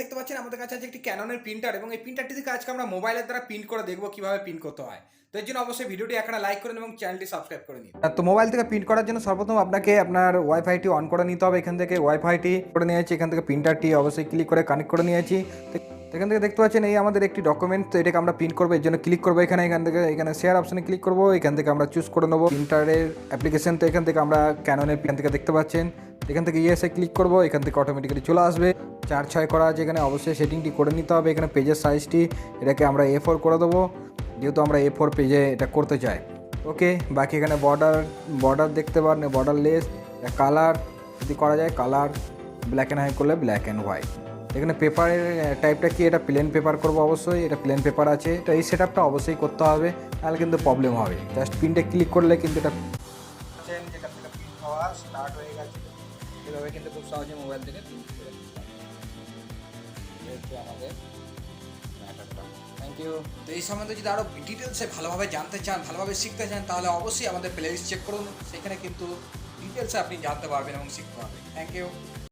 দেখতে পাচ্ছেন আমাদের কাছে আছে একটি ক্যাননের প্রিন্টার এবং এই প্রিন্টারটি থেকে আজকে আমরা মোবাইলের দ্বারা প্রিন্ট করে দেখবো কিভাবে প্রিন্ট করতে হয়। তো এর জন্য অবশ্যই ভিডিওটি এখানে লাইক করুন এবং চ্যানেলটি সাবস্ক্রাইব করে নিন। তো মোবাইল থেকে প্রিন্ট করার জন্য সর্বপ্রথম আপনাকে আপনার ওয়াইফাইটি অন করে নিতে হবে। এখান থেকে ওয়াইফাইটি করে নিয়েছি, এখান থেকে প্রিন্টারটি অবশ্যই ক্লিক করে কানেক্ট করে নিয়েছি। তো এখান থেকে দেখতে পাচ্ছেন এই আমাদের একটি ডকুমেন্ট, তো এটাকে আমরা প্রিন্ট করবো। এর জন্য ক্লিক করবো এখান থেকে শেয়ার অপশনে ক্লিক করবো। এখান থেকে আমরা চুজ করে নেবো প্রিন্টারের অ্যাপ্লিকেশন। তো এখান থেকে আমরা ক্যাননের এখান থেকে দেখতে পাচ্ছেন, এখান থেকে ইয়েসে ক্লিক করবো। এখান থেকে অটোমেটিক্যালি চলে আসবে। 4:6 করা আছে, এখানে অবশ্যই সেটিংটি করে নিতে হবে। এখানে পেজের সাইজটি এটাকে আমরা A4 করে দেবো, যেহেতু আমরা A4 পেজে এটা করতে চাই। ওকে, বাকি এখানে বর্ডার দেখতে পারেন, বর্ডার লেস, কালার যদি করা যায় কালার, ব্ল্যাক অ্যান্ড হোয়াইট করলে ব্ল্যাক অ্যান্ড হোয়াইট। এখানে পেপারের টাইপটা কি, এটা প্লেন পেপার করবো অবশ্যই, এটা প্লেন পেপার আছে। তো এই সেটআপটা অবশ্যই করতে হবে, তাহলে কিন্তু প্রবলেম হবে। জাস্ট প্রিন্টে ক্লিক করলে কিন্তু এটা যেটা থেকে প্রিন্ট হওয়া স্টার্ট হয়ে গেছে। এভাবে কিন্তু খুব সহজে মোবাইল থেকে প্রিন্ট করে দিতে হবে। আমাদের ম্যাটারটা। Thank you. তো এই সম্বন্ধে যদি আরও ডিটেলসে ভালোভাবে জানতে চান, ভালোভাবে শিখতে চান, তাহলে অবশ্যই আমাদের প্লেলিস্ট চেক করুন। সেখানে কিন্তু ডিটেলসে আপনি জানতে পারবেন এবং শিখতে পারবেন। Thank you.